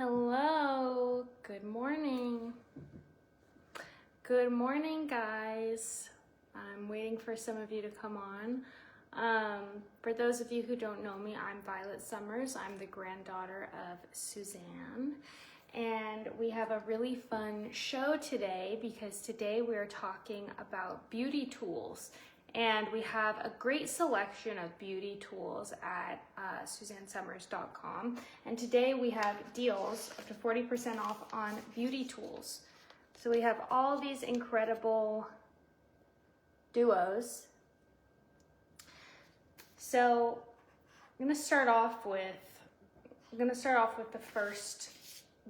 Hello, good morning. Good morning, guys. I'm waiting for some of you to come on. For those of you who don't know me, I'm Violet Summers. I'm the granddaughter of Suzanne. And we have a really fun show today because today we're talking about beauty tools. And we have a great selection of beauty tools at SuzanneSummers.com. And today we have deals up to 40% off on beauty tools. So we have all these incredible duos. So I'm gonna start off with the first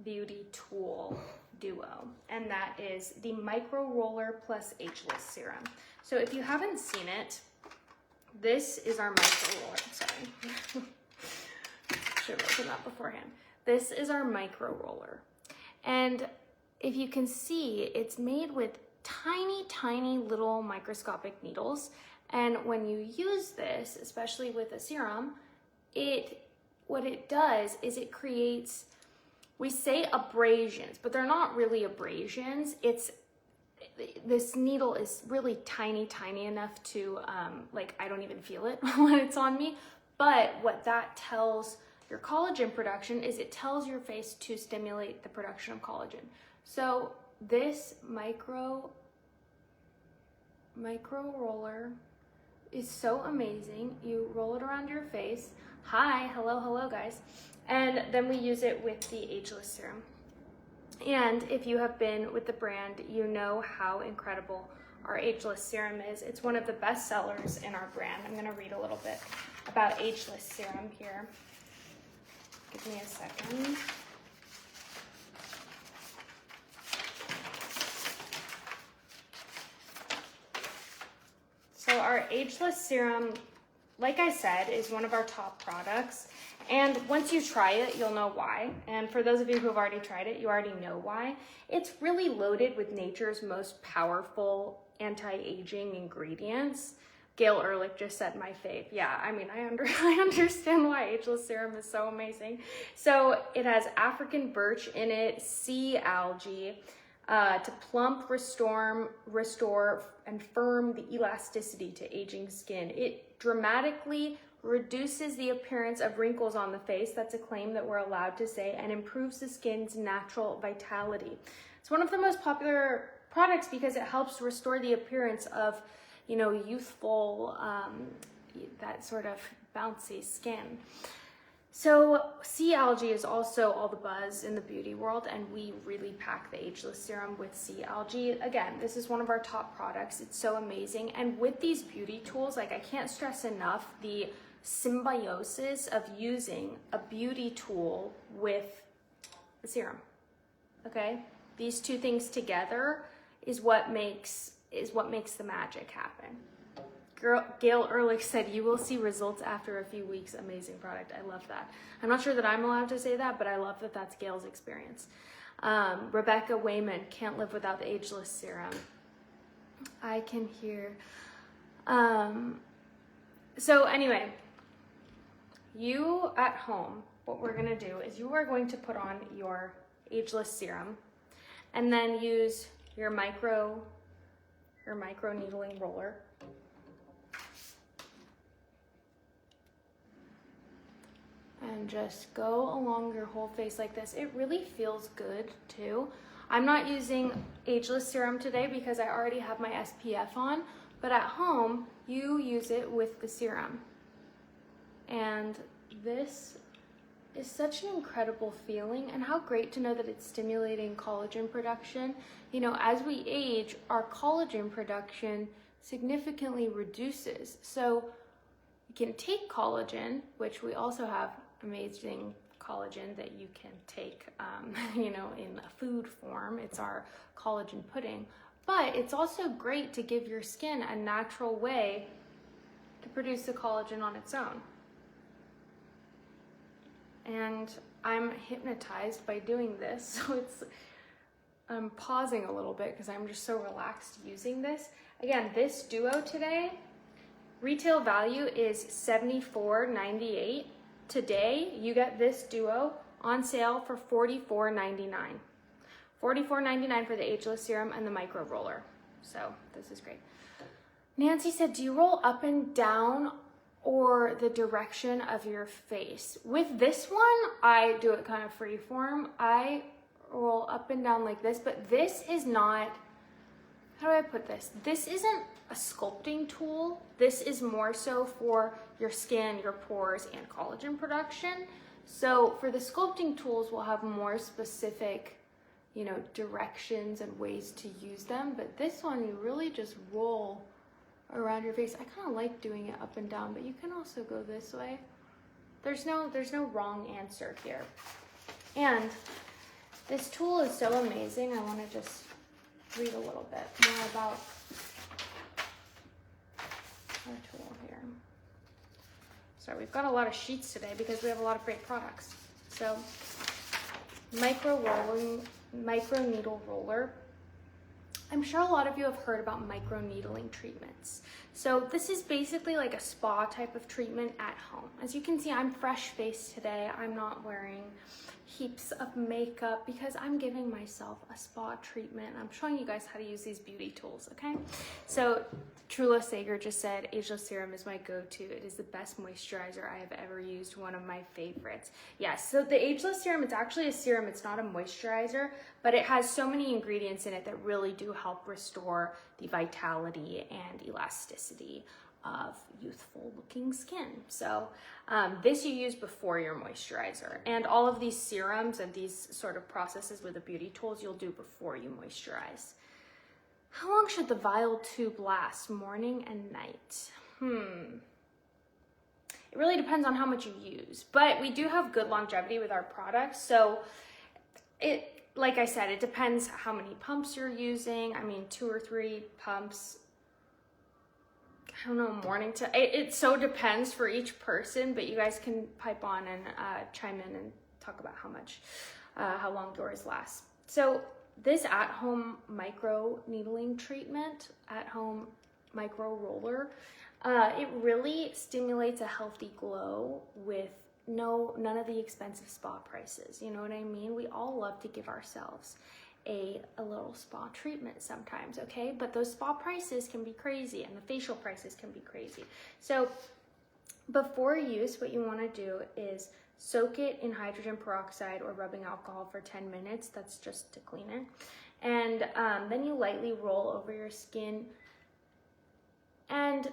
beauty tool duo, and that is the Micro Roller Plus Ageless Serum. So if you haven't seen it, this is our Micro Roller. Sorry, should have opened that beforehand. This is our Micro Roller, and if you can see, it's made with tiny, tiny little microscopic needles. And when you use this, especially with a serum, what it does is it creates, we say abrasions, but they're not really abrasions. This needle is really tiny, tiny enough to, I don't even feel it when it's on me. But what that tells your collagen production is it tells your face to stimulate the production of collagen. So this micro roller is so amazing. You roll it around your face. Hi, hello guys. And then we use it with the Ageless Serum. And if you have been with the brand, you know how incredible our Ageless Serum is. It's one of the best sellers in our brand. I'm gonna read a little bit about Ageless Serum here. Give me a second. So our Ageless Serum, like I said, is one of our top products. And once you try it, you'll know why. And for those of you who have already tried it, you already know why. It's really loaded with nature's most powerful anti-aging ingredients. Gail Ehrlich just said my fave. Yeah, I mean, I understand why Ageless Serum is so amazing. So it has African birch in it, sea algae, to plump, restore, and firm the elasticity to aging skin. It dramatically reduces the appearance of wrinkles on the face. That's a claim that we're allowed to say, and improves the skin's natural vitality. It's one of the most popular products because it helps restore the appearance of, youthful, that sort of bouncy skin. So sea algae is also all the buzz in the beauty world, and we really pack the Ageless Serum with sea algae. Again, this is one of our top products. It's so amazing. And with these beauty tools, I can't stress enough the symbiosis of using a beauty tool with a serum. Okay? These two things together is what makes the magic happen. Gail Ehrlich said, "You will see results after a few weeks." Amazing product. I love that. I'm not sure that I'm allowed to say that, but I love that that's Gail's experience. Rebecca Wayman, "Can't live without the Ageless Serum." I can hear. So anyway, you at home, what we're going to do is you are going to put on your Ageless Serum and then use your micro needling roller. And just go along your whole face like this. It really feels good too. I'm not using Ageless Serum today because I already have my SPF on, but at home, you use it with the serum. And this is such an incredible feeling, and how great to know that it's stimulating collagen production. As we age, our collagen production significantly reduces. So you can take collagen, which we also have amazing collagen that you can take, in a food form. It's our collagen pudding. But it's also great to give your skin a natural way to produce the collagen on its own. And I'm hypnotized by doing this. So I'm pausing a little bit because I'm just so relaxed using this. Again, this duo today, retail value is $74.98. Today, you get this duo on sale for $44.99. $44.99 for the Ageless Serum and the Micro Roller. So this is great. Nancy said, do you roll up and down or the direction of your face? With this one, I do it kind of freeform. I roll up and down like this, but this is not, how do I put this? This isn't a sculpting tool. This is more so for your skin, your pores, and collagen production. So for the sculpting tools, we'll have more specific, you know, directions and ways to use them. But this one, you really just roll around your face. I kind of like doing it up and down, but you can also go this way. There's no wrong answer here. And this tool is so amazing. I want to just read a little bit more about our tool here. So we've got a lot of sheets today because we have a lot of great products. So micro needle roller. I'm sure a lot of you have heard about micro needling treatments. So this is basically like a spa type of treatment at home. As you can see, I'm fresh faced today. I'm not wearing heaps of makeup because I'm giving myself a spa treatment. I'm showing you guys how to use these beauty tools, okay? So Trula Sager just said, Ageless Serum is my go-to. It is the best moisturizer I have ever used, one of my favorites. Yes, so the Ageless Serum, it's actually a serum, it's not a moisturizer, but it has so many ingredients in it that really do help restore the vitality and elasticity of youthful looking skin. So this you use before your moisturizer, and all of these serums and these sort of processes with the beauty tools you'll do before you moisturize. How long should the vial tube last, morning and night? It really depends on how much you use, but we do have good longevity with our products. So it, like I said, it depends how many pumps you're using. I mean, 2 or 3 pumps, I don't know, morning to, it so depends for each person, but you guys can pipe on and chime in and talk about how long yours last. So this at-home micro needling treatment, at-home micro roller, it really stimulates a healthy glow with none of the expensive spa prices. You know what I mean? We all love to give ourselves a little spa treatment sometimes, okay? But those spa prices can be crazy and the facial prices can be crazy. So before use, what you want to do is soak it in hydrogen peroxide or rubbing alcohol for 10 minutes. That's just to clean it. And then you lightly roll over your skin. And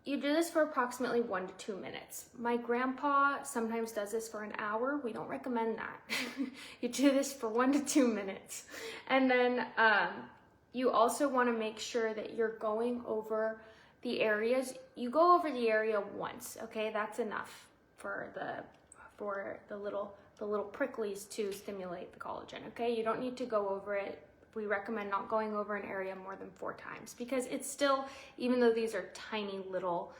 you do this for approximately 1 to 2 minutes. My grandpa sometimes does this for an hour. We don't recommend that. You do this for 1 to 2 minutes. And then you also want to make sure that you're going over the areas. You go over the area once, okay? That's enough for the little pricklies to stimulate the collagen, okay? You don't need to go over it. We recommend not going over an area more than 4 times because it's still, even though these are tiny little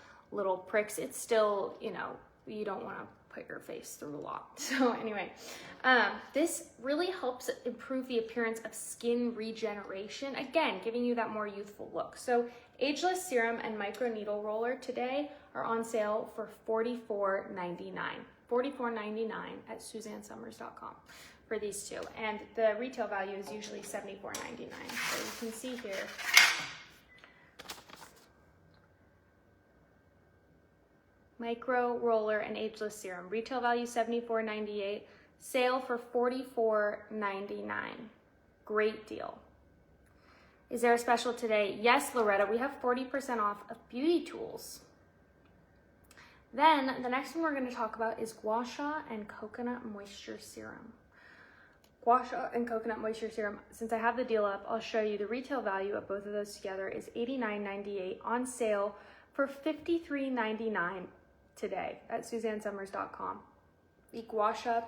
pricks, it's still, you know, you don't want to put your face through a lot. So anyway, this really helps improve the appearance of skin regeneration, again, giving you that more youthful look. So Ageless Serum and Micro Needle Roller today are on sale for $44.99. $44.99 at SuzanneSummers.com for these two. And the retail value is usually $74.99. So you can see here, Micro Roller and Ageless Serum. Retail value $74.98. Sale for $44.99. Great deal. Is there a special today? Yes, Loretta, we have 40% off of beauty tools. Then the next one we're going to talk about is Gouasha and Coconut Moisture Serum. Gouasha and Coconut Moisture Serum. Since I have the deal up, I'll show you the retail value of both of those together is $89.98, on sale for $53.99 today at SuzanneSummers.com. The Gouasha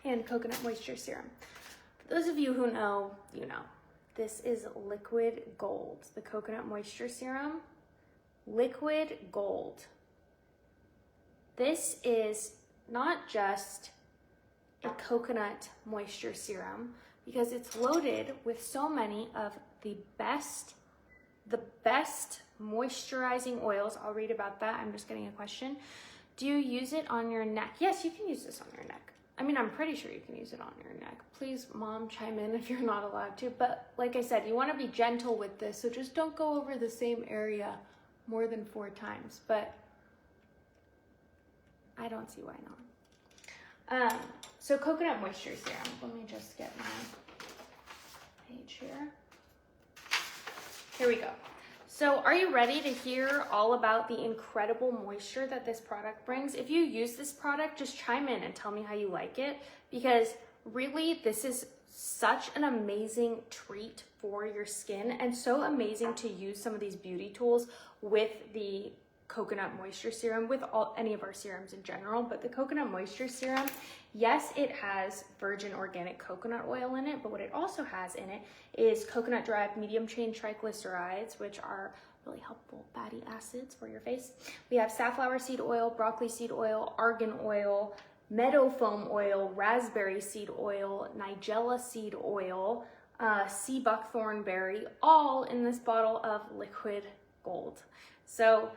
and Coconut Moisture Serum. For those of you who know, you know. This is liquid gold. The Coconut Moisture Serum, liquid gold. This is not just a coconut moisture serum because it's loaded with so many of the best moisturizing oils. I'll read about that. I'm just getting a question. Do you use it on your neck? Yes, you can use this on your neck. I mean, I'm pretty sure you can use it on your neck. Please, mom, chime in if you're not allowed to. But like I said, you want to be gentle with this, so just don't go over the same area more than 4 times. But I don't see why not. So coconut moisture serum. Let me just get my page here. Here we go. So are you ready to hear all about the incredible moisture that this product brings? If you use this product, just chime in and tell me how you like it, because really this is such an amazing treat for your skin, and so amazing to use some of these beauty tools with the coconut moisture serum, with any of our serums in general. But the coconut moisture serum, yes, it has virgin organic coconut oil in it, but what it also has in it is coconut derived medium chain triglycerides, which are really helpful fatty acids for your face. We have safflower seed oil, broccoli seed oil, argan oil, meadow foam oil, raspberry seed oil, nigella seed oil, sea buckthorn berry, all in this bottle of liquid gold. So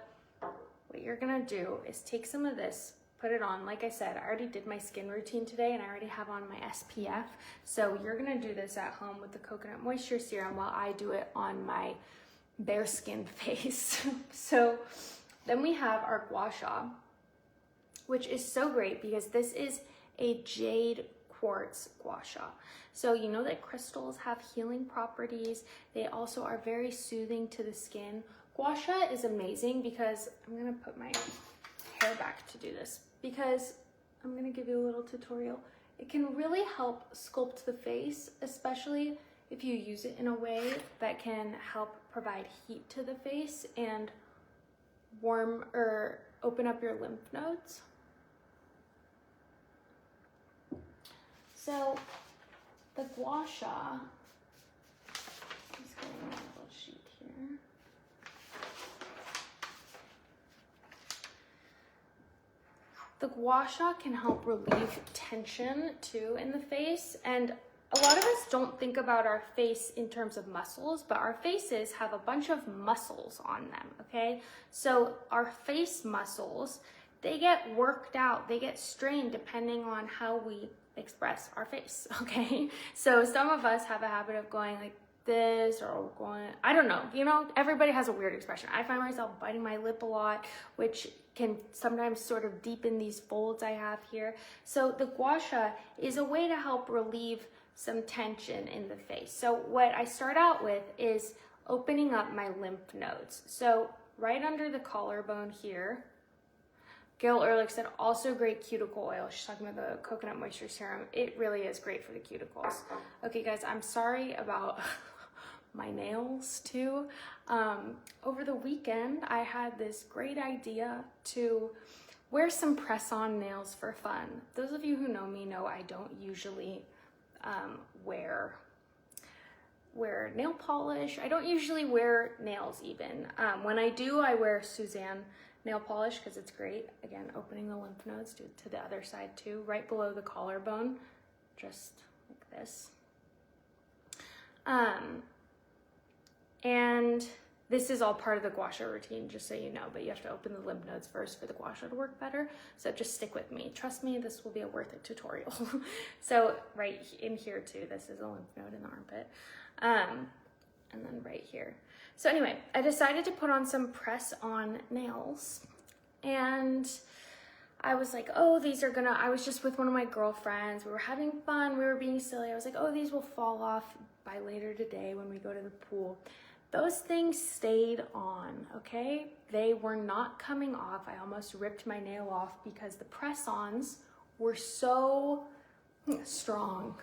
what you're gonna do is take some of this, put it on. Like I said, I already did my skin routine today and I already have on my SPF. So you're gonna do this at home with the coconut moisture serum while I do it on my bare skinned face. So then we have our Gouasha, which is so great because this is a jade quartz Gouasha. So you know that crystals have healing properties. They also are very soothing to the skin. Gouasha is amazing because I'm gonna put my hair back to do this, because I'm gonna give you a little tutorial. It can really help sculpt the face, especially if you use it in a way that can help provide heat to the face and warm or open up your lymph nodes. So the Gouasha, just getting my little sheet here. The Gouasha can help relieve tension too in the face, and a lot of us don't think about our face in terms of muscles, but our faces have a bunch of muscles on them, okay? So our face muscles, they get worked out, they get strained depending on how we express our face, okay? So some of us have a habit of going like this, or going, I don't know, you know, everybody has a weird expression. I find myself biting my lip a lot, which can sometimes sort of deepen these folds I have here. So the Gouasha is a way to help relieve some tension in the face. So what I start out with is opening up my lymph nodes. So right under the collarbone here, Gail Ehrlich said also great cuticle oil. She's talking about the coconut moisture serum. It really is great for the cuticles. Okay guys, I'm sorry about my nails too. Over the weekend, I had this great idea to wear some press-on nails for fun. Those of you who know me know I don't usually wear nail polish. I don't usually wear nails even. When I do, I wear Suzanne nail polish because it's great. Again, opening the lymph nodes to the other side too, right below the collarbone, just like this. And this is all part of the Gouasha routine, just so you know, but you have to open the lymph nodes first for the Gouasha to work better. So just stick with me. Trust me, this will be a worth it tutorial. So right in here too, this is a lymph node in the armpit. And then right here. So anyway, I decided to put on some press-on nails, and I was like, oh, these are gonna, I was just with one of my girlfriends. We were having fun, we were being silly. I was like, oh, these will fall off by later today when we go to the pool. Those things stayed on, okay? They were not coming off. I almost ripped my nail off because the press-ons were so strong.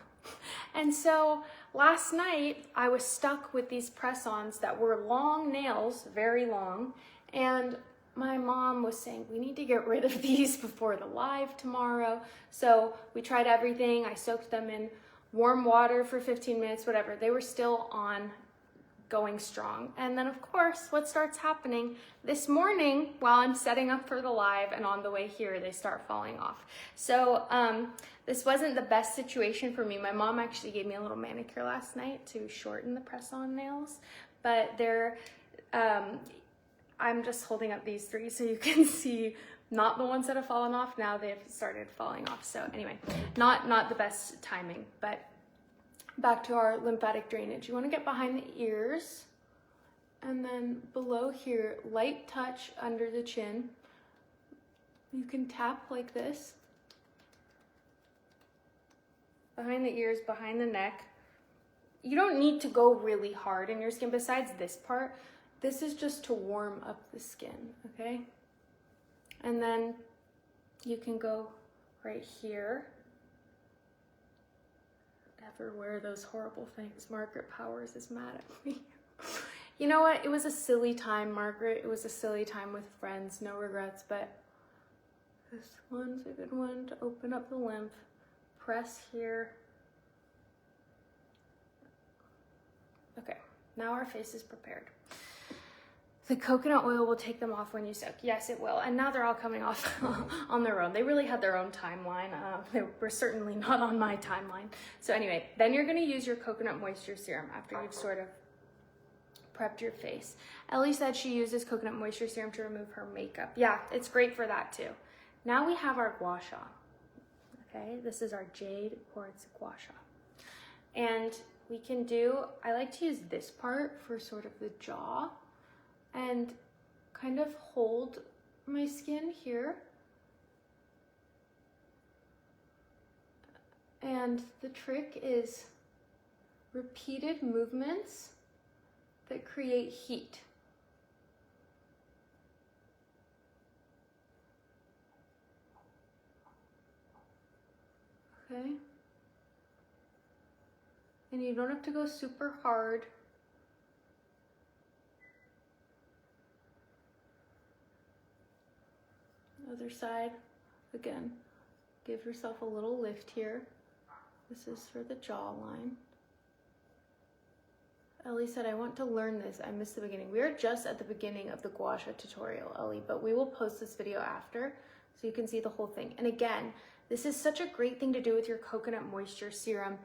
And so last night I was stuck with these press-ons that were long nails, very long, and my mom was saying, we need to get rid of these before the live tomorrow. So we tried everything. I soaked them in warm water for 15 minutes, whatever. They were still on, going strong. And then of course, what starts happening this morning while I'm setting up for the live and on the way here, they start falling off. So this wasn't the best situation for me. My mom actually gave me a little manicure last night to shorten the press-on nails, but they're, I'm just holding up these three so you can see Not the ones that have fallen off. Now they've started falling off. So anyway, not the best timing, but back to our lymphatic drainage. You want to get behind the ears and then below here, light touch under the chin. You can tap like this. Behind the ears, behind the neck. You don't need to go really hard in your skin besides this part. This is just to warm up the skin, okay? And then you can go right here. Never wear those horrible things. Margaret Powers is mad at me. You know what? It was a silly time, Margaret. It was a silly time with friends. No regrets, but this one's a good one to open up the lymph. Press here. Okay, now our face is prepared. The coconut oil will take them off when you soak. Yes, it will. And now they're all coming off on their own. They really had their own timeline. They were certainly not on my timeline. So anyway, then you're gonna use your coconut moisture serum after you've sort of prepped your face. Ellie said she uses coconut moisture serum to remove her makeup. Yeah, it's great for that too. Now we have our Gouasha. Okay, this is our Jade Quartz Gouasha. And we can do, I like to use this part for sort of the jaw and kind of hold my skin here. And the trick is repeated movements that create heat. Okay. And you don't have to go super hard. Other side, again, give yourself a little lift here. This is for the jawline. Ellie said, I want to learn this. I missed the beginning. We are just at the beginning of the Gouasha tutorial, Ellie, but we will post this video after so you can see the whole thing. And again, this is such a great thing to do with your coconut moisture serum.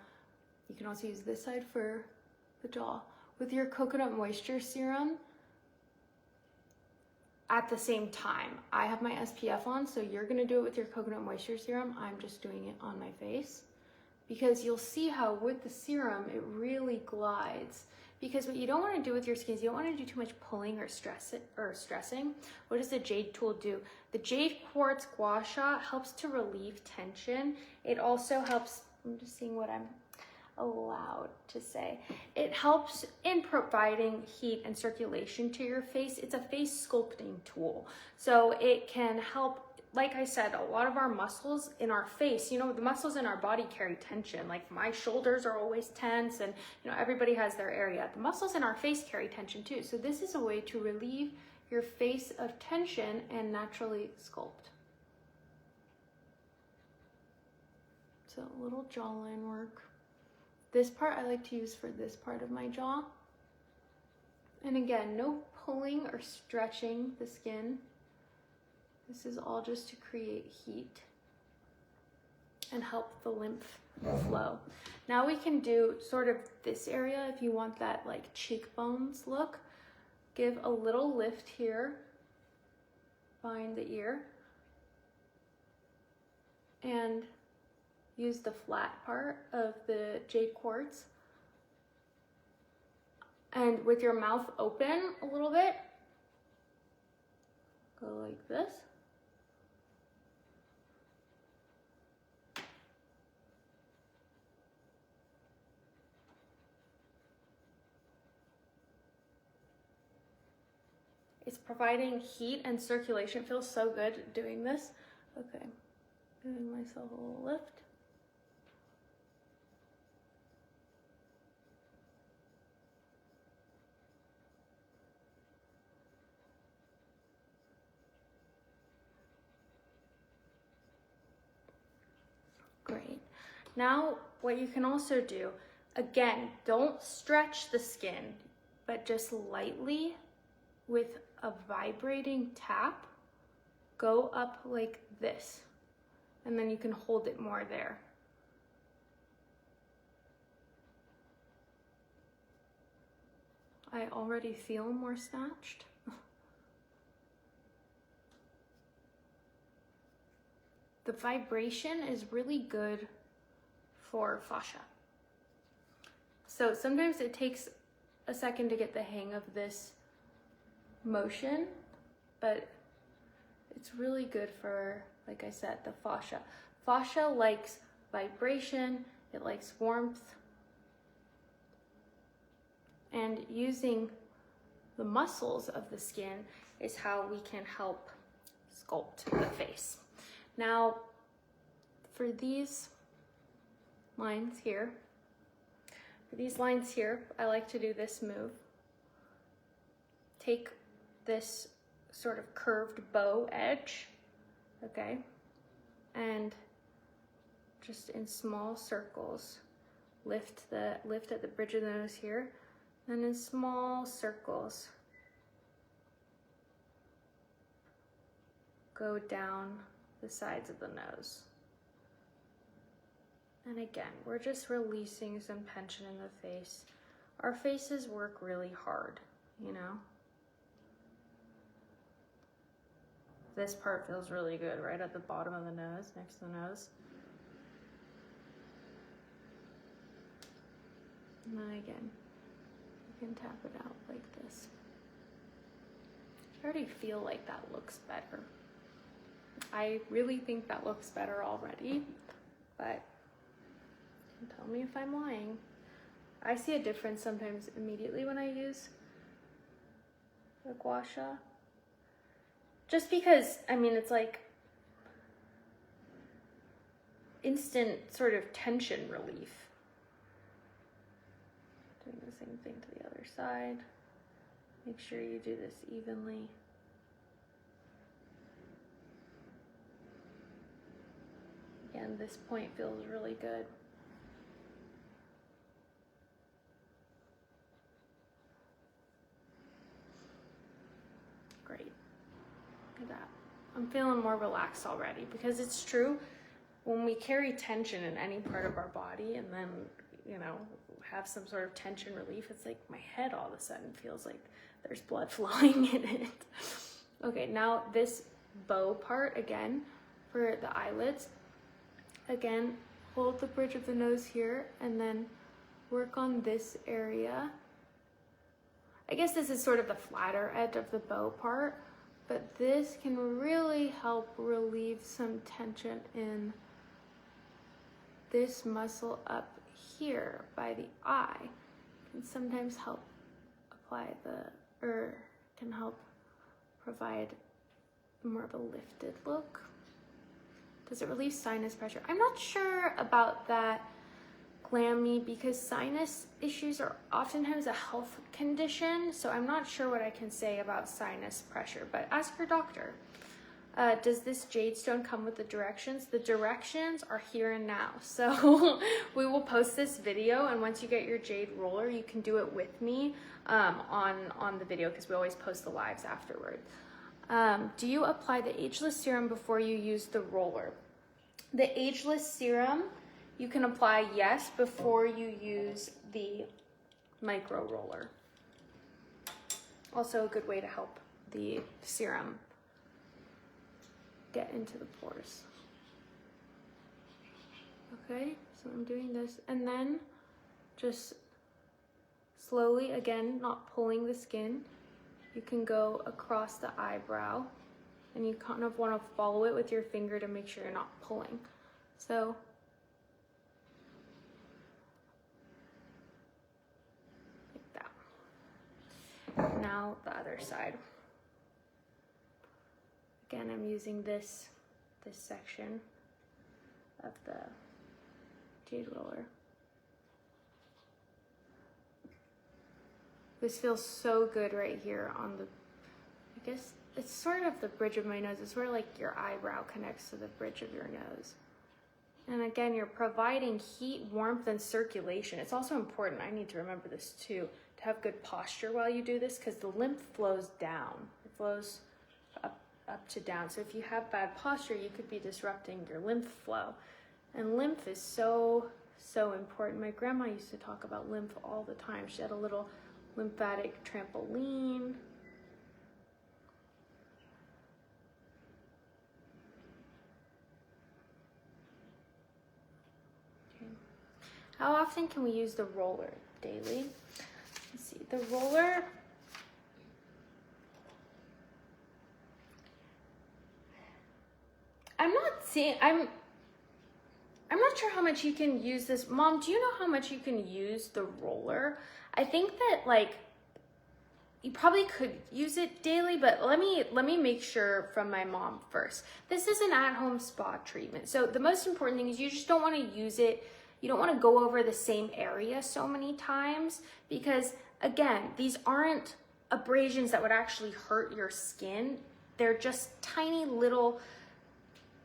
You can also use this side for the jaw. With your coconut moisture serum, at the same time, I have my SPF on, so you're gonna do it with your coconut moisture serum. I'm just doing it on my face because you'll see how with the serum, it really glides. Because what you don't wanna do with your skin is you don't wanna do too much pulling or stressing. What does the Jade tool do? The Jade Quartz Gouasha helps to relieve tension. It also helps, I'm just seeing what I'm allowed to say. It helps in providing heat and circulation to your face. It's a face sculpting tool. So it can help, like I said, a lot of our muscles in our face, you know, the muscles in our body carry tension. Like my shoulders are always tense and, you know, everybody has their area. The muscles in our face carry tension too. So this is a way to relieve your face of tension and naturally sculpt. So a little jawline work. This part I like to use for this part of my jaw. And again, no pulling or stretching the skin. This is all just to create heat and help the lymph flow. Now we can do sort of this area if you want that like cheekbones look. Give a little lift here behind the ear and use the flat part of the Jade Quartz. And with your mouth open a little bit, go like this. It's providing heat and circulation. It feels so good doing this. Okay, giving myself a little lift. Great. Now, what you can also do, again, don't stretch the skin, but just lightly with a vibrating tap, go up like this, and then you can hold it more there. I already feel more snatched. the vibration is really good for fascia. So sometimes it takes a second to get the hang of this motion, but it's really good for, like I said, the fascia. Fascia likes vibration, it likes warmth, and using the muscles of the skin is how we can help sculpt the face. Now, for these lines here, I like to do this move. Take this sort of curved bow edge, okay, and just in small circles, lift at the bridge of the nose here, and in small circles, go down the sides of the nose. And again, we're just releasing some tension in the face. Our faces work really hard, you know? This part feels really good, right at the bottom of the nose, next to the nose. And then again, you can tap it out like this. I already feel like that looks better. I really think that looks better already, but tell me if I'm lying. I see a difference sometimes immediately when I use the Gouasha. Just because, I mean, it's like instant sort of tension relief. Doing the same thing to the other side. Make sure you do this evenly. Again, this point feels really good. Great. Look at that. I'm feeling more relaxed already, because it's true, when we carry tension in any part of our body and then, you know, have some sort of tension relief, it's like my head all of a sudden feels like there's blood flowing in it. Okay, now this bow part again for the eyelids. Again, hold the bridge of the nose here and then work on this area. I guess this is sort of the flatter edge of the bow part, but this can really help relieve some tension in this muscle up here by the eye. Can sometimes help apply can help provide more of a lifted look. Does it relieve sinus pressure? I'm not sure about that, Glammy, because sinus issues are oftentimes a health condition, so I'm not sure what I can say about sinus pressure, but ask your doctor. Does this jade stone come with the directions? The directions are here and now, so we will post this video, and once you get your jade roller, you can do it with me on the video, because we always post the lives afterward. Do you apply the ageless serum before you use the roller? The ageless serum you can apply, yes, before you use the micro roller. Also a good way to help the serum get into the pores. Okay, so I'm doing this, and then just slowly, again, not pulling the skin, you can go across the eyebrow, and you kind of want to follow it with your finger to make sure you're not pulling. So like that. Now the other side. Again, I'm using this section of the jade roller. This feels so good right here on the, I guess it's sort of the bridge of my nose. It's where like your eyebrow connects to the bridge of your nose. And again, you're providing heat, warmth, and circulation. It's also important, I need to remember this too, to have good posture while you do this, because the lymph flows down. It flows up to down. So if you have bad posture, you could be disrupting your lymph flow. And lymph is so, so important. My grandma used to talk about lymph all the time. She had a little lymphatic trampoline. How often can we use the roller? Daily. Let's see, the roller. I'm not sure how much you can use this. Mom, do you know how much you can use the roller? I think that like you probably could use it daily, but let me make sure from my mom first. This is an at-home spa treatment. So the most important thing is you just don't want to use it. You don't want to go over the same area so many times because again, these aren't abrasions that would actually hurt your skin. They're just tiny little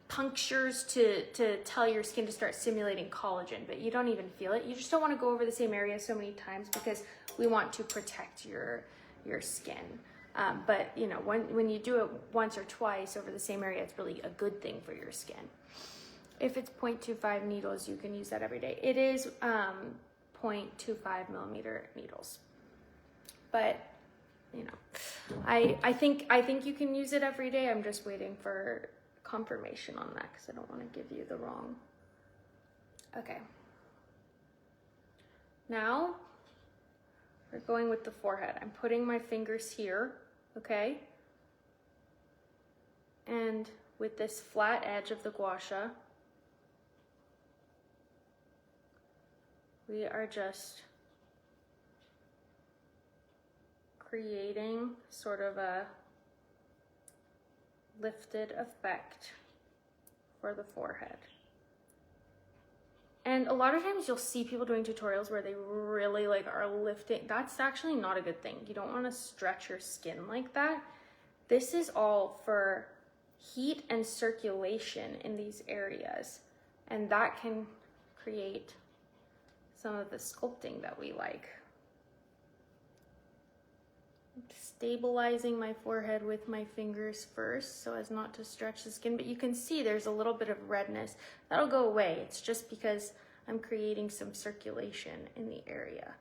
punctures to tell your skin to start simulating collagen, but you don't even feel it. You just don't want to go over the same area so many times because we want to protect your skin. But you know, when you do it once or twice over the same area, it's really a good thing for your skin. If it's 0.25 needles, you can use that every day. It is 0.25 millimeter needles, but you know, I think you can use it every day. I'm just waiting for confirmation on that because I don't want to give you the wrong. Okay. Now we're going with the forehead. I'm putting my fingers here, okay? And with this flat edge of the gouache, we are just creating sort of a lifted effect for the forehead. And a lot of times you'll see people doing tutorials where they really like are lifting. That's actually not a good thing. You don't want to stretch your skin like that. This is all for heat and circulation in these areas. And that can create some of the sculpting that we like. Stabilizing my forehead with my fingers first so as not to stretch the skin, but you can see there's a little bit of redness. That'll go away. It's just because I'm creating some circulation in the area.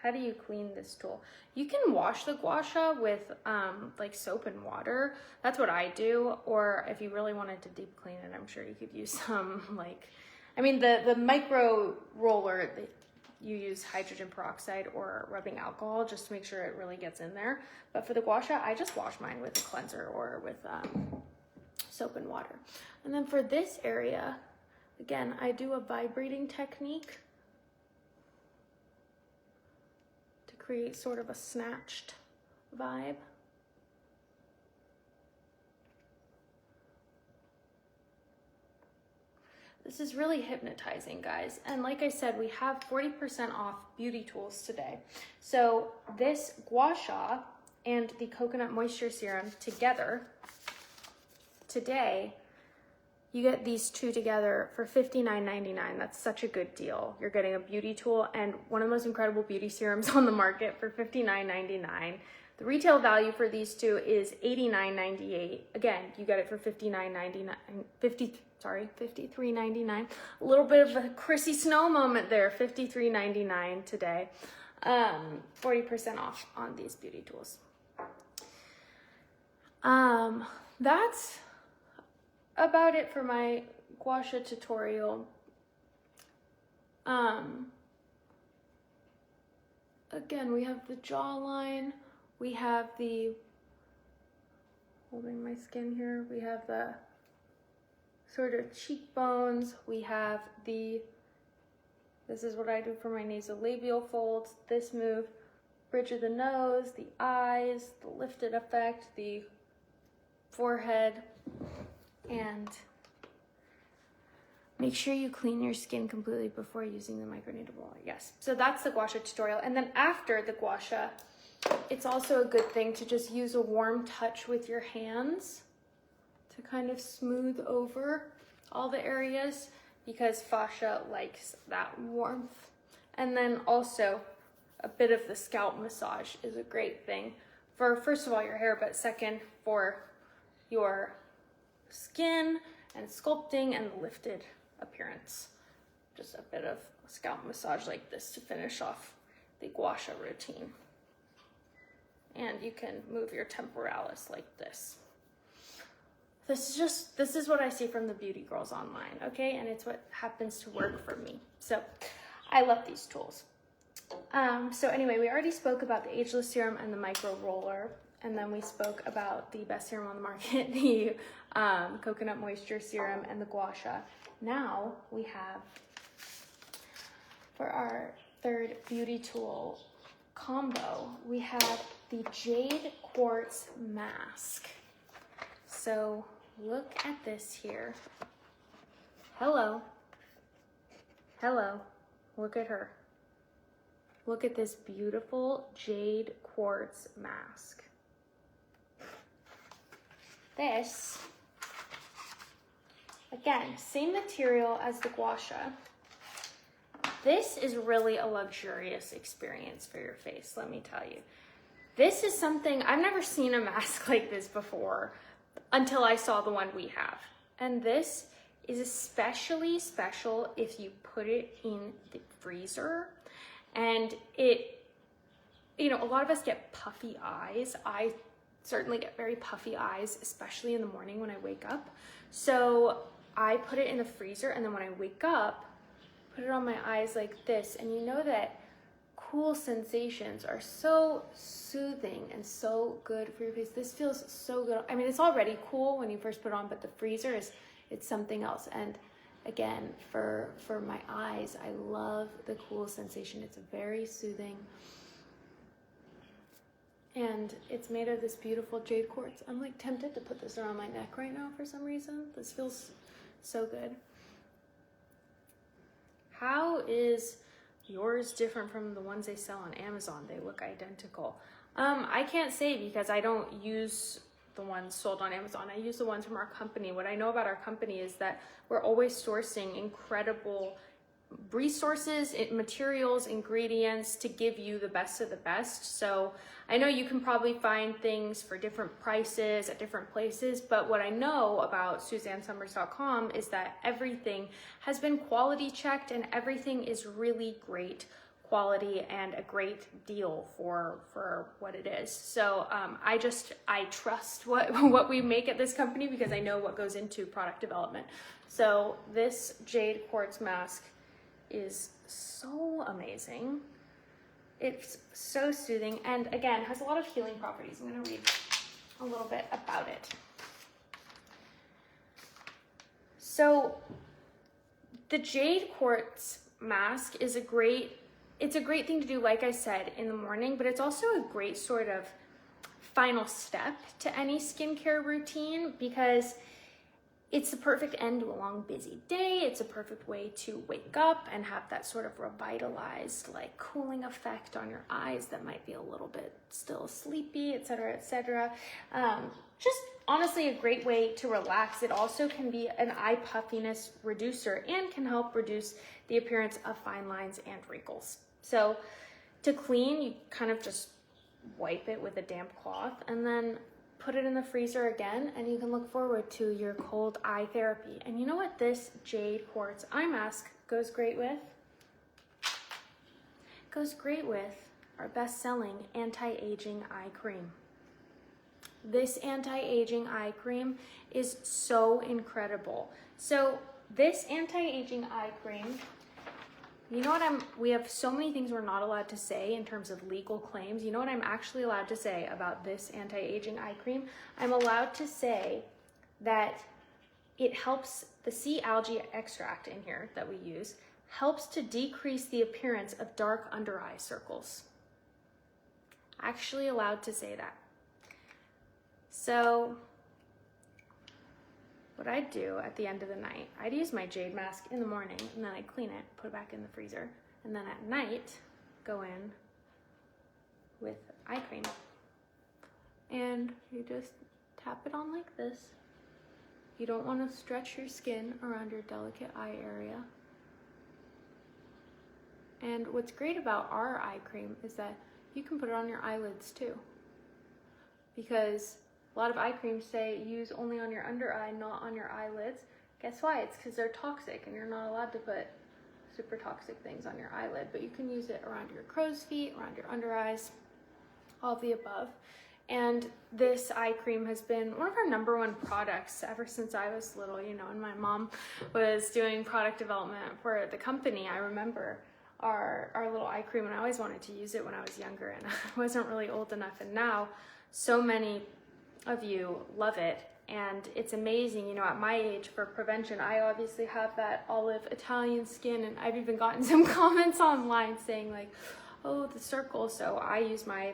How do you clean this tool? You can wash the gouache with like soap and water. That's what I do. Or if you really wanted to deep clean it, I'm sure you could use some like, I mean the micro roller, you use hydrogen peroxide or rubbing alcohol just to make sure it really gets in there. But for the gouache, I just wash mine with a cleanser or with soap and water. And then for this area, again, I do a vibrating technique to create sort of a snatched vibe. This is really hypnotizing, guys. And like I said, we have 40% off beauty tools today. So this gouache and the coconut moisture serum together, today, you get these two together for $59.99. That's such a good deal. You're getting a beauty tool and one of the most incredible beauty serums on the market for $59.99. The retail value for these two is $89.98. Again, you get it for $53.99. A little bit of a Chrissy Snow moment there. $53.99 today. 40% off on these beauty tools. That's about it for my gouache tutorial. Again, we have the jawline. We have the, holding my skin here, we have the sort of cheekbones. We have the, this is what I do for my nasolabial folds. This move, bridge of the nose, the eyes, the lifted effect, the forehead, and make sure you clean your skin completely before using the microneedle roller. Yes, so that's the gouache tutorial. And then after the gouache, it's also a good thing to just use a warm touch with your hands to kind of smooth over all the areas because fascia likes that warmth. And then also a bit of the scalp massage is a great thing for, first of all, your hair, but second for your skin and sculpting and lifted appearance. Just a bit of scalp massage like this to finish off the gouache routine. And you can move your temporalis like this. this is what I see from the beauty girls online, okay? And it's what happens to work for me. So I love these tools. So anyway, we already spoke about the ageless serum and the micro roller. And then we spoke about the best serum on the market, the coconut moisture serum and the Gouasha. Now we have, for our third beauty tool combo, we have the Jade Quartz Mask. So look at this here. Hello. Hello. Look at her. Look at this beautiful Jade Quartz Mask. This, again, same material as the Gouasha. This is really a luxurious experience for your face, let me tell you. This is something, I've never seen a mask like this before until I saw the one we have. And this is especially special if you put it in the freezer. And it, you know, a lot of us get puffy eyes. I certainly get very puffy eyes, especially in the morning when I wake up. So I put it in the freezer, and then when I wake up, put it on my eyes like this. And you know that cool sensations are so soothing and so good for your face. This feels so good. I mean, it's already cool when you first put it on, but the freezer it's something else. And again, for my eyes, I love the cool sensation. It's very soothing. And it's made of this beautiful jade quartz. I'm like tempted to put this around my neck right now for some reason. This feels so good. How is yours different from the ones they sell on Amazon? They look identical. I can't say because I don't use the ones sold on Amazon. I use the ones from our company. What I know about our company is that we're always sourcing incredible resources, materials, ingredients to give you the best of the best. So I know you can probably find things for different prices at different places, but what I know about SuzanneSummers.com is that everything has been quality checked and everything is really great quality and a great deal for what it is. So I trust what we make at this company because I know what goes into product development. So this Jade Quartz Mask is so amazing. It's so soothing and again has a lot of healing properties. I'm going to read a little bit about it. So the Jade Quartz Mask is a great thing to do, like I said, in the morning, but it's also a great sort of final step to any skincare routine because it's the perfect end to a long, busy day. It's a perfect way to wake up and have that sort of revitalized, like cooling effect on your eyes that might be a little bit still sleepy, etc., etc. Just honestly a great way to relax. It also can be an eye puffiness reducer and can help reduce the appearance of fine lines and wrinkles. So to clean, you kind of just wipe it with a damp cloth and then put it in the freezer again, and you can look forward to your cold eye therapy. And you know what this Jade Quartz eye mask goes great with? Goes great with our best-selling anti-aging eye cream. This anti-aging eye cream is so incredible. So this anti-aging eye cream, you know what we have so many things we're not allowed to say in terms of legal claims. You know what I'm actually allowed to say about this anti-aging eye cream? I'm allowed to say that it helps, the sea algae extract in here that we use, helps to decrease the appearance of dark under eye circles. Actually allowed to say that. So what I'd do at the end of the night, I'd use my Jade mask in the morning and then I'd clean it, put it back in the freezer, and then at night go in with eye cream. And you just tap it on like this. You don't want to stretch your skin around your delicate eye area. And what's great about our eye cream is that you can put it on your eyelids too. Because a lot of eye creams say use only on your under eye, not on your eyelids. Guess why? It's because they're toxic and you're not allowed to put super toxic things on your eyelid, but you can use it around your crow's feet, around your under eyes, all of the above. And this eye cream has been one of our #1 products ever since I was little, you know, and my mom was doing product development for the company. I remember our little eye cream, and I always wanted to use it when I was younger, and I wasn't really old enough. And now so many of you love it, and it's amazing. You know, at my age, for prevention, I obviously have that olive Italian skin, and I've even gotten some comments online saying like, oh, the circle. So I use my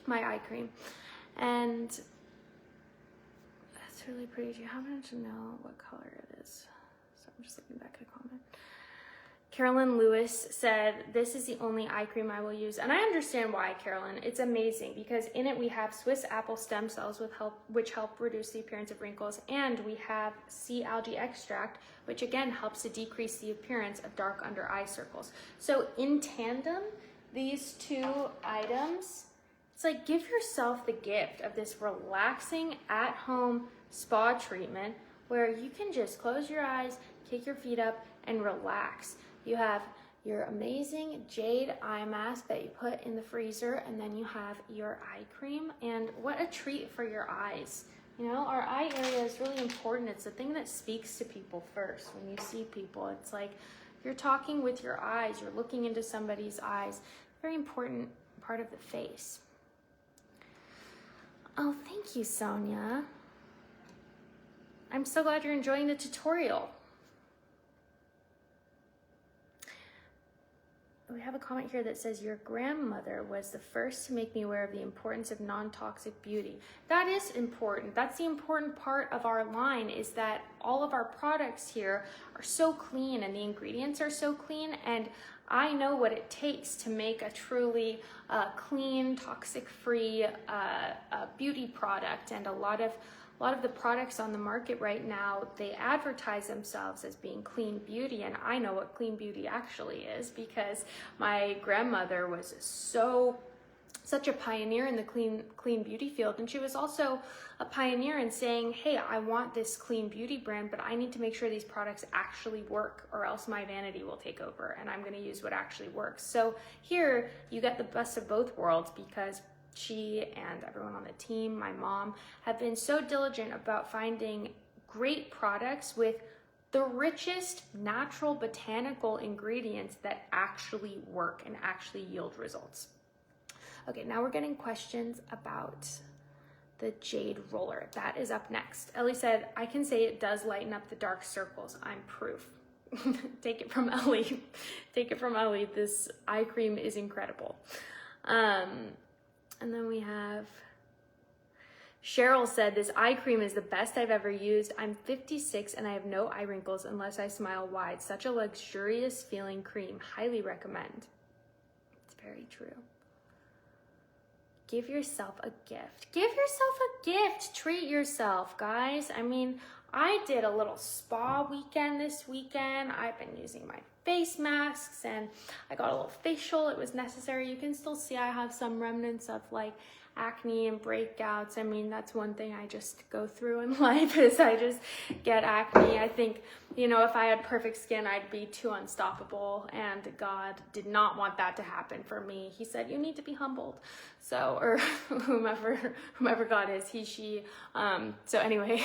eye cream, and that's really pretty. Do you happen to know what color it is? So I'm just looking back at a comment. Carolyn Lewis said, this is the only eye cream I will use. And I understand why, Carolyn. It's amazing because in it we have Swiss apple stem cells which help reduce the appearance of wrinkles, and we have sea algae extract, which again helps to decrease the appearance of dark under eye circles. So in tandem, these two items, it's like, give yourself the gift of this relaxing at-home spa treatment where you can just close your eyes, kick your feet up, and relax. You have your amazing Jade eye mask that you put in the freezer, and then you have your eye cream, and what a treat for your eyes. You know, our eye area is really important. It's the thing that speaks to people first. When you see people, it's like you're talking with your eyes, you're looking into somebody's eyes. Very important part of the face. Oh, thank you, Sonia. I'm so glad you're enjoying the tutorial. We have a comment here that says, your grandmother was the first to make me aware of the importance of non-toxic beauty. That is important. That's the important part of our line, is that all of our products here are so clean and the ingredients are so clean, and I know what it takes to make a truly clean, toxic-free beauty product. And a lot of the products on the market right now, they advertise themselves as being clean beauty, and I know what clean beauty actually is because my grandmother was such a pioneer in the clean beauty field, and she was also a pioneer in saying, hey, I want this clean beauty brand, but I need to make sure these products actually work, or else my vanity will take over, and I'm going to use what actually works. So here you get the best of both worlds, because she and everyone on the team, my mom, have been so diligent about finding great products with the richest natural botanical ingredients that actually work and actually yield results. Okay, now we're getting questions about the Jade roller. That is up next. Ellie said, I can say it does lighten up the dark circles. I'm proof. Take it from Ellie. Take it from Ellie. This eye cream is incredible. And then we have Cheryl said, this eye cream is the best I've ever used. I'm 56 and I have no eye wrinkles unless I smile wide. Such a luxurious feeling cream. Highly recommend. It's very true. Give yourself a gift. Give yourself a gift. Treat yourself, guys. I mean, I did a little spa weekend this weekend. I've been using my face masks and I got a little facial. It was necessary. You can still see I have some remnants of like acne and breakouts. I mean, that's one thing I just go through in life, is I just get acne. I think, you know, if I had perfect skin, I'd be too unstoppable, and God did not want that to happen for me. He said, you need to be humbled. So, or whomever God is, he, she. So anyway,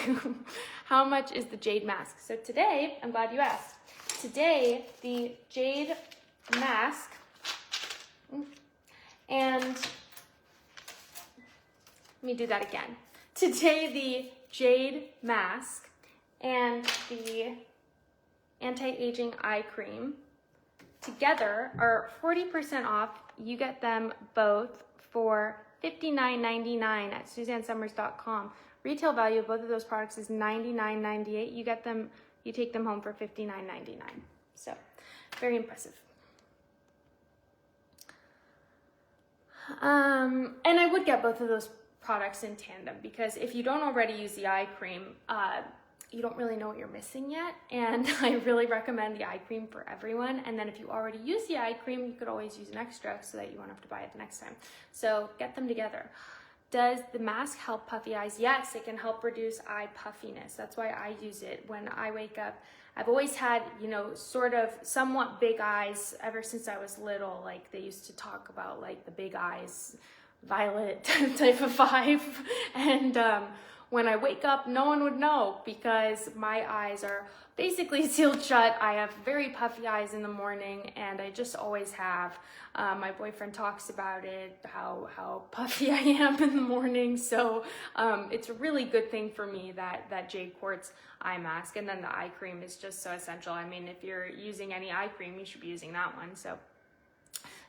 how much is the Jade mask? So today, I'm glad you asked. Today, the Jade mask, and let me do that again. Today, the Jade mask and the anti-aging eye cream together are 40% off. You get them both for $59.99 at SuzanneSummers.com. Retail value of both of those products is $99.98. You get them, you take them home for $59.99. So, very impressive. And I would get both of those products in tandem, because if you don't already use the eye cream, you don't really know what you're missing yet, and I really recommend the eye cream for everyone. And then if you already use the eye cream, you could always use an extra so that you won't have to buy it the next time. So get them together. Does the mask help puffy eyes? Yes, it can help reduce eye puffiness. That's why I use it when I wake up. I've always had, you know, sort of somewhat big eyes ever since I was little. Like, they used to talk about like the big eyes violet type of vibe. And when I wake up, no one would know because my eyes are basically sealed shut. I have very puffy eyes in the morning, and I just always have. My boyfriend talks about it, how puffy I am in the morning. So it's a really good thing for me that Jade Quartz eye mask. And then the eye cream is just so essential. I mean, if you're using any eye cream, you should be using that one. So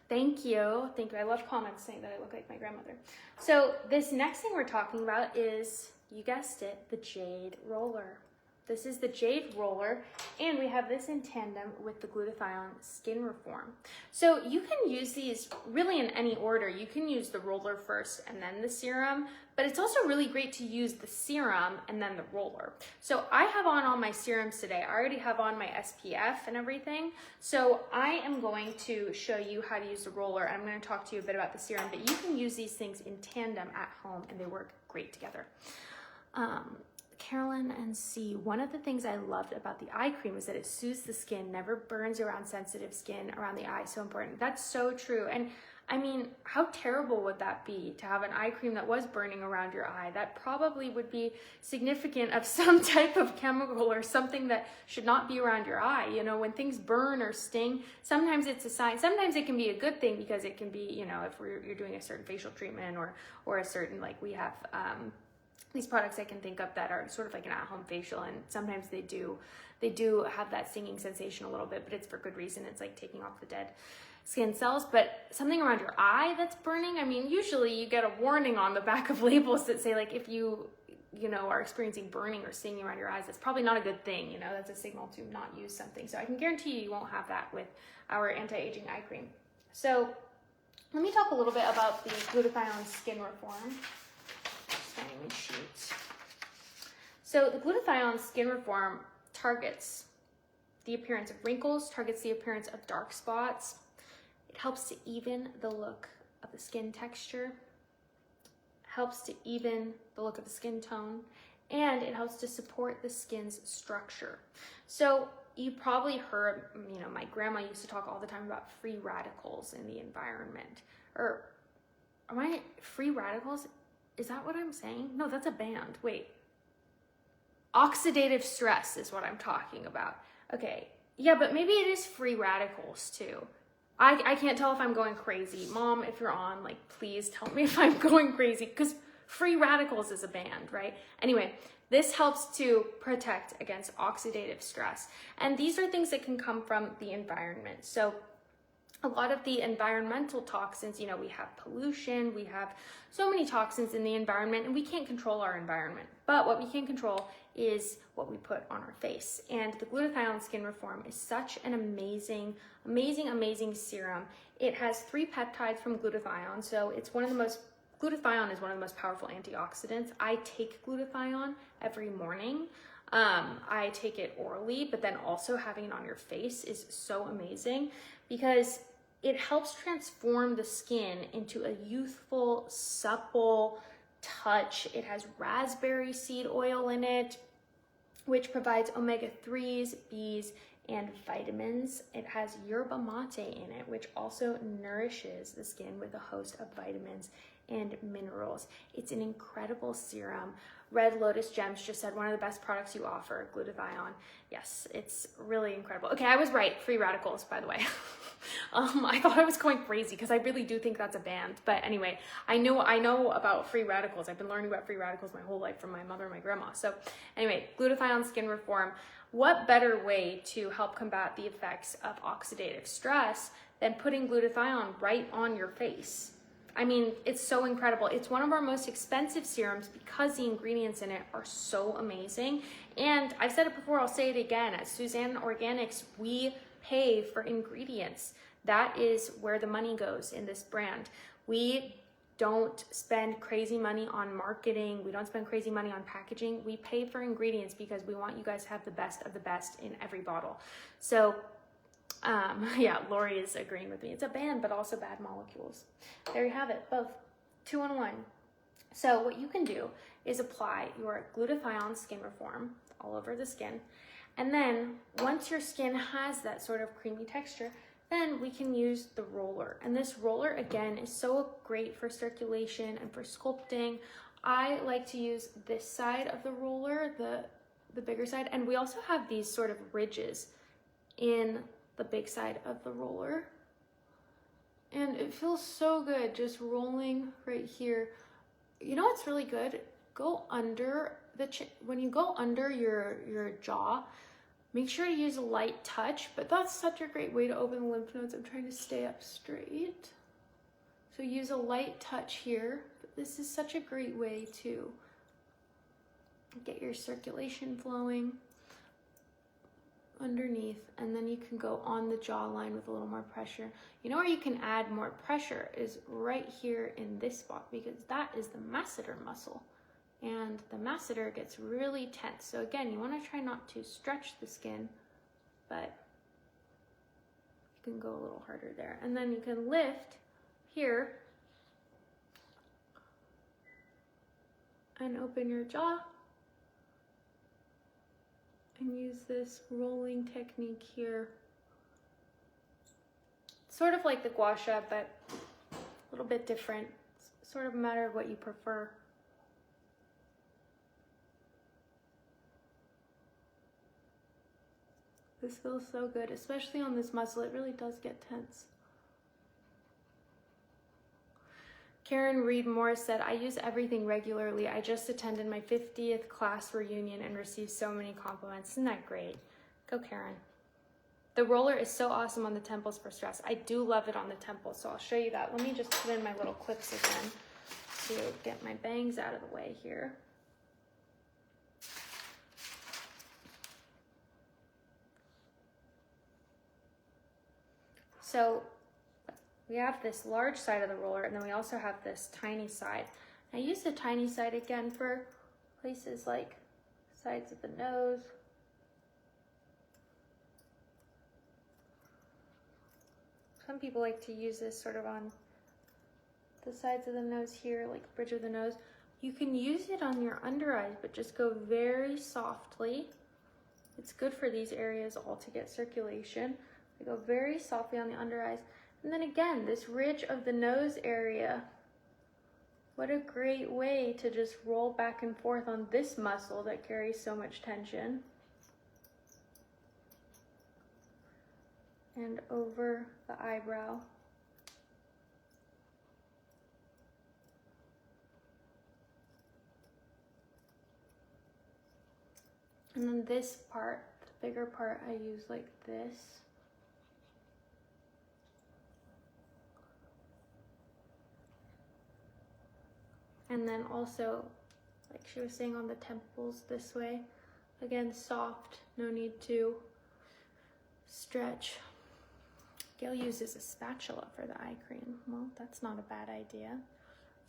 thank you. Thank you. I love comments saying that I look like my grandmother. So this next thing we're talking about is, you guessed it, the Jade roller. This is the Jade roller, and we have this in tandem with the glutathione skin reform. So you can use these really in any order. You can use the roller first and then the serum, but it's also really great to use the serum and then the roller. So I have on all my serums today. I already have on my SPF and everything. So I am going to show you how to use the roller. I'm going to talk to you a bit about the serum, but you can use these things in tandem at home, and they work great together. Carolyn and C, one of the things I loved about the eye cream is that it soothes the skin, never burns around sensitive skin around the eye. So important. That's so true. And I mean, how terrible would that be to have an eye cream that was burning around your eye? That probably would be significant of some type of chemical or something that should not be around your eye. You know, when things burn or sting, sometimes it's a sign. Sometimes it can be a good thing because it can be, you know, if you're doing a certain facial treatment or a certain, like we have, these products I can think of that are sort of like an at-home facial, and sometimes they do have that stinging sensation a little bit, but it's for good reason. It's like taking off the dead skin cells. But something around your eye that's burning, I mean, usually you get a warning on the back of labels that say, like, if you know, are experiencing burning or stinging around your eyes, that's probably not a good thing. You know, that's a signal to not use something. So I can guarantee you won't have that with our anti-aging eye cream. So let me talk a little bit about the glutathione skin reform. Sheet. So the glutathione skin reform targets the appearance of wrinkles, targets the appearance of dark spots. It helps to even the look of the skin texture, helps to even the look of the skin tone, and it helps to support the skin's structure. So you probably heard, you know, my grandma used to talk all the time about free radicals in the environment. Or am I free radicals? Is that what I'm saying? No, that's a band. Wait. Oxidative stress is what I'm talking about. Okay. Yeah, but maybe it is free radicals too. I can't tell if I'm going crazy. Mom, if you're on, like, please tell me if I'm going crazy, because free radicals is a band, right? Anyway, this helps to protect against oxidative stress. And these are things that can come from the environment. So a lot of the environmental toxins, you know, we have pollution, we have so many toxins in the environment, and we can't control our environment. But what we can control is what we put on our face. And the glutathione skin reform is such an amazing, amazing, amazing serum. It has 3 peptides from glutathione, so it's one of the most, glutathione is one of the most powerful antioxidants. I take glutathione every morning. I take it orally, but then also having it on your face is so amazing because it helps transform the skin into a youthful, supple touch. It has raspberry seed oil in it, which provides omega-3s, Bs, and vitamins. It has yerba mate in it, which also nourishes the skin with a host of vitamins and minerals. It's an incredible serum. Red Lotus Gems just said one of the best products you offer, glutathione. Yes, it's really incredible. Okay, I was right. Free radicals, by the way. I thought I was going crazy because I really do think that's a band. But anyway, I know about free radicals. I've been learning about free radicals my whole life from my mother and my grandma. So anyway, glutathione skin reform. What better way to help combat the effects of oxidative stress than putting glutathione right on your face? I mean, it's so incredible. It's one of our most expensive serums because the ingredients in it are so amazing. And I've said it before, I'll say it again. At Suzanne Organics, we pay for ingredients. That is where the money goes in this brand. We don't spend crazy money on marketing. We don't spend crazy money on packaging. We pay for ingredients because we want you guys to have the best of the best in every bottle. So yeah, Lori is agreeing with me. It's a band, but also bad molecules. There you have it, both 2 in 1. So what you can do is apply your glutathione skin reform all over the skin. And then once your skin has that sort of creamy texture, then we can use the roller. And this roller, again, is so great for circulation and for sculpting. I like to use this side of the roller, the bigger side. And we also have these sort of ridges in the big side of the roller. And it feels so good just rolling right here. You know what's really good? Go under the chin. When you go under your jaw, make sure to use a light touch, but that's such a great way to open the lymph nodes. I'm trying to stay up straight. So use a light touch here. But this is such a great way to get your circulation flowing underneath, and then you can go on the jawline with a little more pressure. You know where you can add more pressure is right here in this spot, because that is the masseter muscle, and the masseter gets really tense. So again, you want to try not to stretch the skin, but you can go a little harder there. And then you can lift here and open your jaw and use this rolling technique here. Sort of like the gouasha, but a little bit different. It's sort of a matter of what you prefer. This feels so good, especially on this muscle. It really does get tense. Karen Reed Morris said, I use everything regularly. I just attended my 50th class reunion and received so many compliments. Isn't that great? Go, Karen. The roller is so awesome on the temples for stress. I do love it on the temples, so I'll show you that. Let me just put in my little clips again to get my bangs out of the way here. So we have this large side of the roller, and then we also have this tiny side. I use the tiny side again for places like sides of the nose. Some people like to use this sort of on the sides of the nose here, like bridge of the nose. You can use it on your under eyes, but just go very softly. It's good for these areas all to get circulation. I go very softly on the under eyes. And then again, this ridge of the nose area. What a great way to just roll back and forth on this muscle that carries so much tension. And over the eyebrow. And then this part, the bigger part, I use like this. And then also, like she was saying, on the temples this way. Again, soft, no need to stretch. Gail uses a spatula for the eye cream. Well, that's not a bad idea.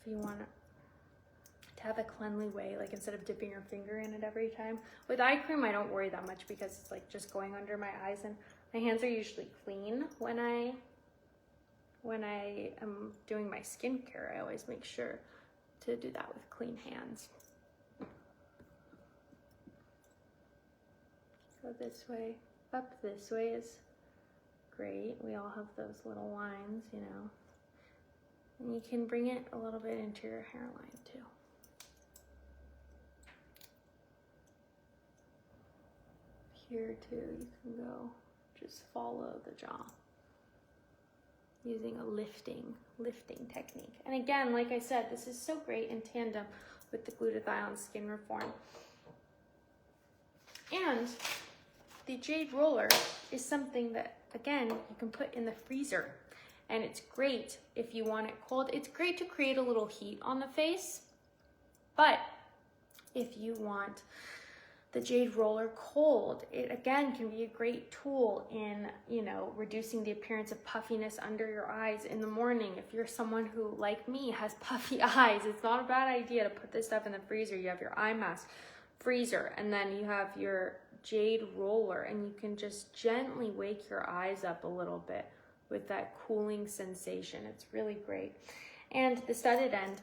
If you want to have a cleanly way, like instead of dipping your finger in it every time. With eye cream, I don't worry that much because it's like just going under my eyes, and my hands are usually clean when I am doing my skincare. I always make sure to do that with clean hands. Go this way, up this way is great. We all have those little lines, you know. And you can bring it a little bit into your hairline too. Here too, you can go, just follow the jaw. Using a lifting technique. And again, like I said, this is so great in tandem with the glutathione skin reform. And the Jade roller is something that, again, you can put in the freezer. And it's great if you want it cold. It's great to create a little heat on the face. But if you want the Jade roller cold, it again can be a great tool in, you know, reducing the appearance of puffiness under your eyes in the morning. If you're someone who, like me, has puffy eyes, it's not a bad idea to put this stuff in the freezer. You have your eye mask, freezer, and then you have your Jade roller, and you can just gently wake your eyes up a little bit with that cooling sensation. It's really great. And the studded end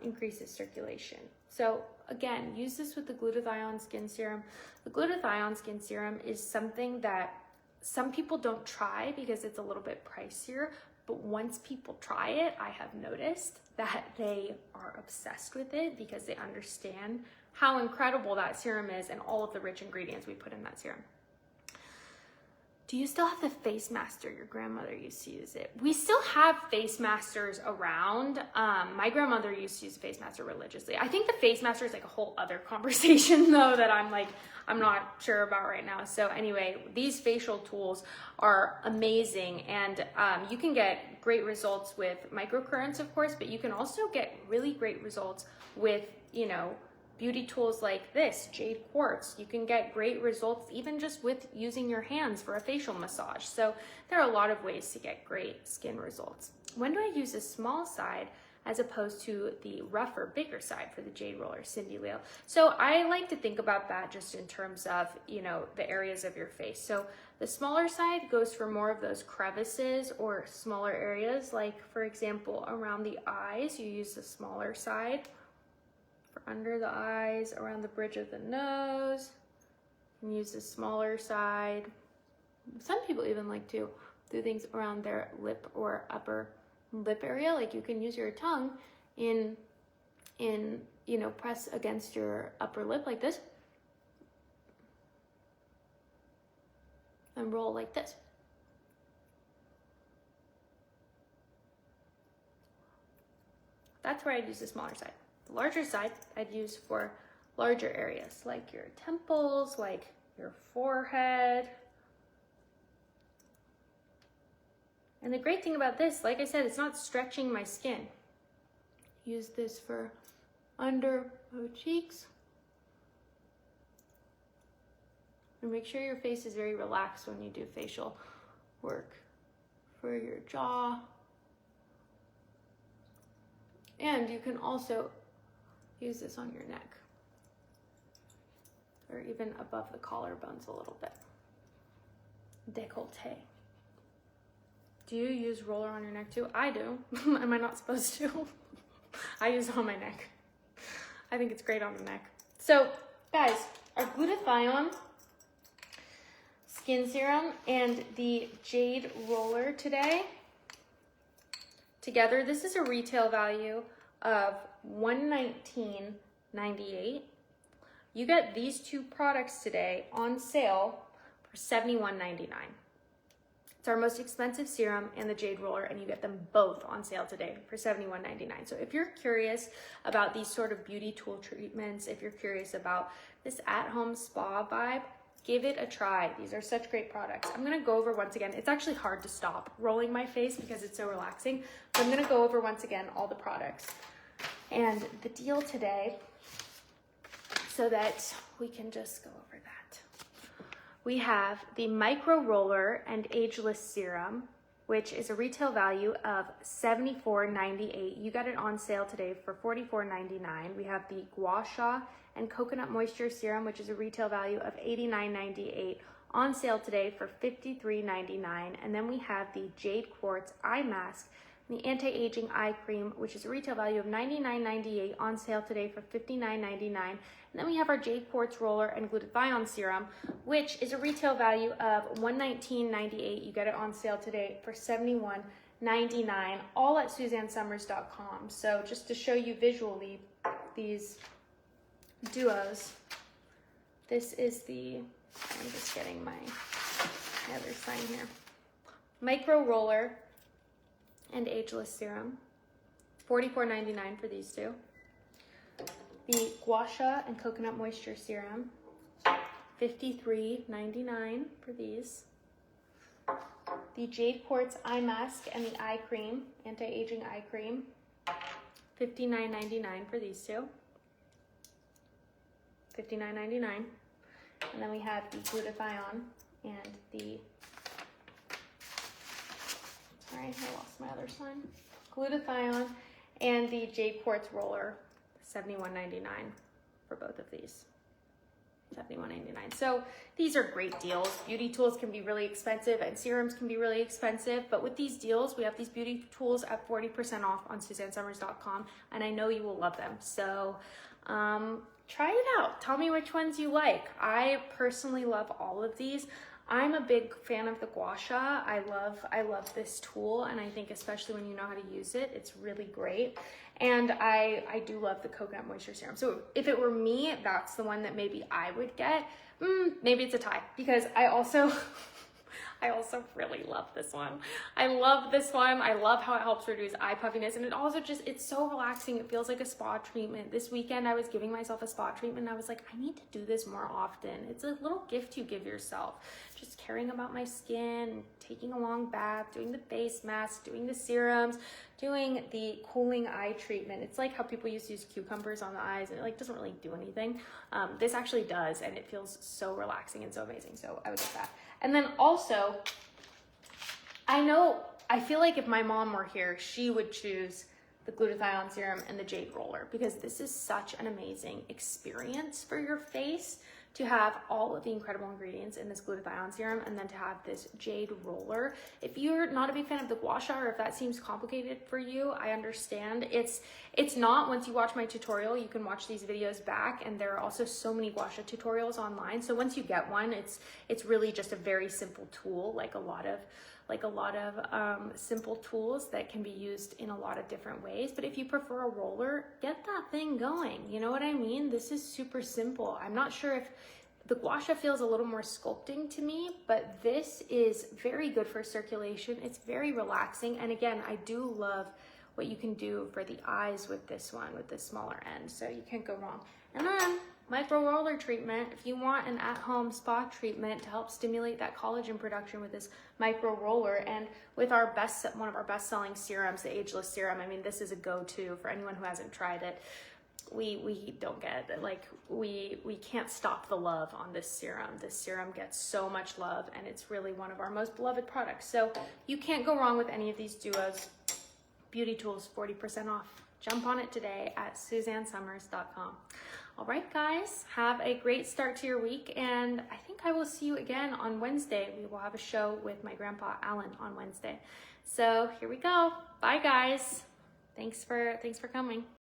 increases circulation. So again, use this with the glutathione skin serum. The glutathione skin serum is something that some people don't try because it's a little bit pricier, but once people try it, I have noticed that they are obsessed with it because they understand how incredible that serum is and all of the rich ingredients we put in that serum. Do you still have the face master? Your grandmother used to use it. We still have face masters around. My grandmother used to use a face master religiously. I think the face master is like a whole other conversation though that I'm not sure about right now. So anyway, these facial tools are amazing, and you can get great results with microcurrents, of course, but you can also get really great results with, you know, beauty tools like this, Jade Quartz. You can get great results even just with using your hands for a facial massage. So there are a lot of ways to get great skin results. When do I use a small side as opposed to the rougher, bigger side for the Jade roller, Cindy Leo? So I like to think about that just in terms of, you know, the areas of your face. So the smaller side goes for more of those crevices or smaller areas, like for example, around the eyes, you use the smaller side. For under the eyes, around the bridge of the nose, you can use the smaller side. Some people even like to do things around their lip or upper lip area, like you can use your tongue in you know, press against your upper lip like this and roll like this. That's where I'd use the smaller side. The larger side I'd use for larger areas like your temples, like your forehead. And the great thing about this, like I said, it's not stretching my skin. Use this for under the cheeks. And make sure your face is very relaxed when you do facial work. For your jaw. And you can also use this on your neck. Or even above the collarbones a little bit. Décolleté. Do you use roller on your neck too? I do. Am I not supposed to? I use it on my neck. I think it's great on the neck. So, guys, our glutathione skin serum and the Jade roller today, together, this is a retail value of $119.98. You get these two products today on sale for $71.99. It's our most expensive serum and the Jade roller, and you get them both on sale today for $71.99. So if you're curious about these sort of beauty tool treatments, if you're curious about this at-home spa vibe, give it a try. These are such great products. I'm gonna go over once again. It's actually hard to stop rolling my face because it's so relaxing. But I'm gonna go over once again all the products and the deal today so that we can just go over that. We have the Micro Roller and Ageless Serum, which is a retail value of $74.98. You got it on sale today for $44.99. We have the Gouasha and Coconut Moisture Serum, which is a retail value of $89.98, on sale today for $53.99. And then we have the Jade Quartz Eye Mask, the Anti-Aging Eye Cream, which is a retail value of $99.98, on sale today for $59.99. And then we have our Jade Quartz Roller and Glutathione Serum, which is a retail value of $119.98. You get it on sale today for $71.99, all at SuzanneSummers.com. So just to show you visually these duos, this is the, I'm just getting my other sign here, Micro Roller and Ageless Serum, $44.99 for these two. The Gouasha and Coconut Moisture Serum, $53.99 for these. The Jade Quartz Eye Mask and the Eye Cream, Anti-Aging Eye Cream, $59.99 for these two. $59.99. And then we have the Glutathione and the, sorry, I lost my other sign. Glutathione and the Jade Quartz Roller, $71.99 for both of these. $71.99. So these are great deals. Beauty tools can be really expensive and serums can be really expensive, but with these deals, we have these beauty tools at 40% off on SuzanneSummers.com, and I know you will love them. So try it out. Tell me which ones you like. I personally love all of these. I'm a big fan of the Gouasha. I love this tool, and I think especially when you know how to use it, it's really great. And I do love the coconut moisture serum. So if it were me, that's the one that maybe I would get. Maybe it's a tie, because I also really love this one. I love this one. I love how it helps reduce eye puffiness, and it also just, it's so relaxing. It feels like a spa treatment. This weekend I was giving myself a spa treatment, and I was like, I need to do this more often. It's a little gift you give yourself. Just caring about my skin, taking a long bath, doing the face mask, doing the serums, doing the cooling eye treatment. It's like how people used to use cucumbers on the eyes, and it like doesn't really do anything. This actually does, and it feels so relaxing and so amazing. So I would get that. And then also, I feel like if my mom were here, she would choose the glutathione serum and the Jade roller, because this is such an amazing experience for your face to have all of the incredible ingredients in this glutathione serum, and then to have this Jade roller. If you're not a big fan of the Gouasha, or if that seems complicated for you, I understand. It's not. Once you watch my tutorial, you can watch these videos back, and there are also so many Gouasha tutorials online. So once you get one, it's really just a very simple tool, like a lot of simple tools that can be used in a lot of different ways. But if you prefer a roller, get that thing going. You know what I mean? This is super simple. I'm not sure if the Gouasha feels a little more sculpting to me, but this is very good for circulation. It's very relaxing. And again, I do love what you can do for the eyes with this one, with this smaller end. So you can't go wrong. And then micro roller treatment, if you want an at-home spa treatment to help stimulate that collagen production with this micro roller, and with our one of our best-selling serums, the ageless serum. I mean, this is a go-to for anyone who hasn't tried it. We don't get it. Like, we can't stop the love on this serum. This serum gets so much love, and it's really one of our most beloved products. So you can't go wrong with any of these duos. Beauty Tools, 40% off. Jump on it today at SuzanneSummers.com. All right, guys, have a great start to your week, and I think I will see you again on Wednesday. We will have a show with my grandpa Alan on Wednesday. So here we go. Bye, guys. Thanks for coming.